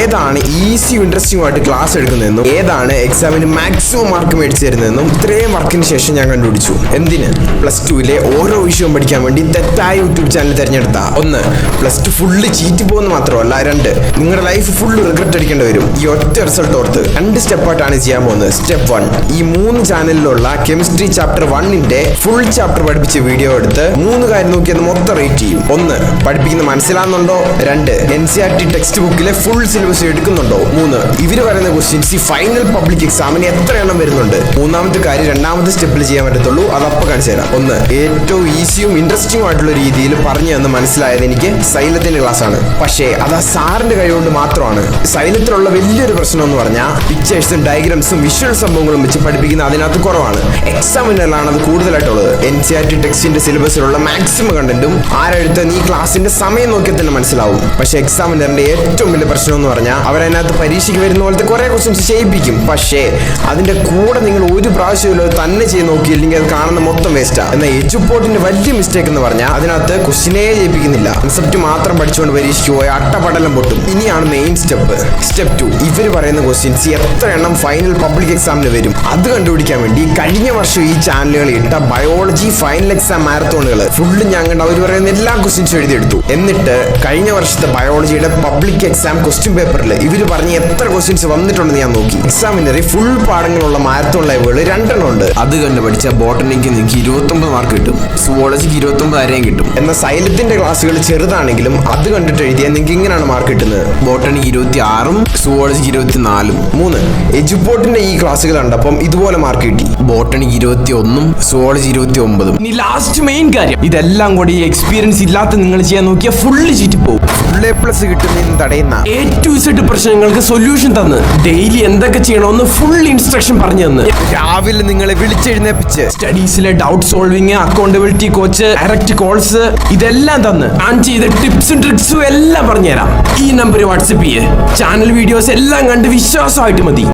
ഏതാണ് easy interesting ആയിട്ട് class എടുക്കുന്നതെന്നും ഏതാണ് എക്സാമിന് മാക്സിമം മാർക്ക് മേടിച്ചു തരുന്നതെന്നും ഇത്രയും വർക്കിന് ശേഷം ഞാൻ കണ്ടുപിടിച്ചു. എന്തിന്? +2-ലെ ഓരോ വിഷയവും പഠിക്കാൻ വേണ്ടി തെറ്റായ യൂട്യൂബ് ചാനൽ തിരഞ്ഞെടുത്ത 1. +2 ഫുള്ള് ചീറ്റി പോകുന്ന മാത്രമല്ല, 2. നിങ്ങളുടെ ലൈഫ് ഫുള്ള് റിഗ്രറ്റ് അടിക്കേണ്ടി വരും. ഈ ഒറ്റ റിസൾട്ട് ഓർത്ത് 2 സ്റ്റെപ്പായിട്ടാണ് ചെയ്യാൻ പോകുന്നത്. സ്റ്റെപ്പ് 1, ഈ 3 ചാനലിലുള്ള കെമിസ്ട്രി ചാപ്റ്റർ 1-ന്റെ ഫുൾ ചാപ്റ്റർ പഠിപ്പിച്ച വീഡിയോ എടുത്ത് 3 കാര്യം നോക്കി അത് മൊത്തം റേറ്റ് ചെയ്യും. 1. പഠിപ്പിക്കുന്ന മനസ്സിലാകുന്നുണ്ടോ? 2. NCERT ടെക്സ്റ്റ് ബുക്കിലെ ഫുൾ സിലബസ് എടുക്കുന്നുണ്ടോ? 3. ഇവര് പറയുന്ന ക്വസ്റ്റ്യൻസ് ഈ ഫൈനൽ പബ്ലിക് എക്സാമിന് എത്ര എണ്ണം വരുന്നുണ്ട്? മൂന്നാമത്തെ കാര്യം രണ്ടാമത്തെ സ്റ്റെപ്പിൽ ചെയ്യാൻ പറ്റത്തുള്ളൂ. അതപ്പോൾ കാണിച്ചു തരാം. 1. ഏറ്റവും ഈസിയും ഇൻട്രസ്റ്റിംഗ് ആയിട്ടുള്ള രീതിയിൽ പറഞ്ഞു തന്ന് മനസ്സിലായത് എനിക്ക് സൈലത്തിന്റെ ക്ലാസ് ആണ്. പക്ഷേ അത് ആ സാറിന്റെ കഴിവുകൊണ്ട് മാത്രമാണ്. സൈലത്തിലുള്ള വലിയൊരു പ്രശ്നം എന്ന് പറഞ്ഞാൽ പിക്ചേഴ്സും ഡയഗ്രാംസും വിഷ്വൽ സംഭവങ്ങളും വെച്ച് പഠിപ്പിക്കുന്ന അതിനകത്ത് കുറവാണ്. എക്സാമിനാണ് അത് കൂടുതലായിട്ടുള്ളത്. NCERT ടെക്സ്റ്റിന്റെ സിലബസിലുള്ള മാക്സിമം കണ്ടന്റും ആരെടുത്ത് നീ ക്ലാസിന്റെ സമയം നോക്കിയാൽ തന്നെ മനസ്സിലാവും. പക്ഷേ എക്സാമിനറിന്റെ ഏറ്റവും വലിയ പ്രശ്നം എന്ന് പറഞ്ഞാൽ അവരതിനകത്ത് പരീക്ഷയ്ക്ക് വരുന്ന പോലത്തെ കുറെ ക്വസ്റ്റ്യൻസ് ചെയ്യിപ്പിക്കും. പക്ഷേ അതിന്റെ കൂടെ നിങ്ങൾ ഒരു പ്രാവശ്യം തന്നെ ചെയ്ത് നോക്കിയില്ലെങ്കിൽ അത് കാണുന്ന മൊത്തം വേസ്റ്റാ. എന്നാൽ എജുപോർട്ടിന്റെ വലിയ മിസ്റ്റേക്ക് എന്ന് പറഞ്ഞാൽ അതിനകത്ത് ക്വസ്റ്റ്യനേ ചെയ്യിപ്പിക്കുന്നില്ല. കൺസെപ്റ്റ് മാത്രം പഠിച്ചുകൊണ്ട് പരീക്ഷയ്ക്ക് പോയ അട്ടപടലം പൊട്ടും. ഇനിയാണ് മെയിൻ സ്റ്റെപ്പ്. സ്റ്റെപ്പ് 2, ഇവർ പറയുന്ന ക്വസ്റ്റ്യൻസ് എത്ര എണ്ണം ഫൈനൽ പബ്ലിക് എക്സാമിന് വരും അത് കണ്ടുപിടിക്കാൻ വേണ്ടി കഴിഞ്ഞ വർഷം ഈ ചാനലുകളിൽ ഇട്ട ബയോളജി ഫൈനൽ എക്സാം മാരത്തോണുകൾ ഫുള്ള് ഞാൻ കണ്ട് അവർ പറയുന്ന എല്ലാ ക്വസ്റ്റ്യൻസും എഴുതിയെടുത്തു. എന്നിട്ട് കഴിഞ്ഞ വർഷത്തെ ബയോളജിയുടെ പബ്ലിക് എക്സാം ക്വസ്റ്റ്യൻ പേപ്പറിൽ ഇവർ പറഞ്ഞ എത്ര ക്വസ്റ്റ്യൻസ് വന്നിട്ടുണ്ടെന്ന് ഞാൻ നോക്കി. എക്സാമിനറി ഫുൾ പാഠങ്ങളുള്ള മാരത്തോൺ ലൈവുകൾ 2 എണ്ണം ഉണ്ട്. അത് കണ്ട് പഠിച്ച ബോട്ടണിക്ക് നിങ്ങൾക്ക് 29 മാർക്ക് കിട്ടും, സുവോളജിക്ക് 29 ആരെയും കിട്ടും. എന്നാൽ സൈലത്തിന്റെ ക്ലാസ്സുകൾ ചെറുതാണെങ്കിലും അത് കണ്ടിട്ട് എഴുതിയാൽ നിങ്ങൾക്ക് ഇങ്ങനെയാണ് മാർക്ക് കിട്ടുന്നത്. ബോട്ടണിക്ക് 26ഉം സുവോളജിക്ക് 24ഉം. 3. എജുപോർട്ടിന്റെ ഈ ക്ലാസ്സുകൾ കണ്ടപ്പം ഇതുപോലെ മാർക്ക് കിട്ടി. ബോട്ടണിക്ക് 21ഉം സുവോളജി 29ഉം. ഇനി ലാസ്റ്റ് മെയിൻ കാര്യം, ഇതെല്ലാം കൂടി ഈ എക്സ്പീരിയൻസ് ഇല്ലാത്ത നിങ്ങൾ ചെയ്യാൻ നോക്കിയാൽ ഫുള്ള് ചീറ്റി പോകും. ഫുൾ A+ കിട്ടുന്നതിന് തടയുന്ന A to Z പ്രശ്നങ്ങൾക്ക് സൊല്യൂഷൻ തന്ന് ഡെയിലി എന്തൊക്കെ ചെയ്യണമെന്ന് ഫുൾ ഇൻസ്ട്രക്ഷൻ പറഞ്ഞു തന്ന് രാവിലെ നിങ്ങളെ വിളിച്ചെഴുന്നേപ്പിച്ച് സ്റ്റഡീസിലെ doubt solving, accountability coach, direct calls ഇതെല്ലാം തന്ന് ഞാൻ ചെയ്ത ടിപ്സും ട്രിക്സും എല്ലാം പറഞ്ഞുതരാം. ഈ നമ്പർ വാട്സപ്പ് ചെയ്യേ. ചാനൽ വീഡിയോസ് എല്ലാം കണ്ട് വിശ്വാസമായിട്ട് മതി.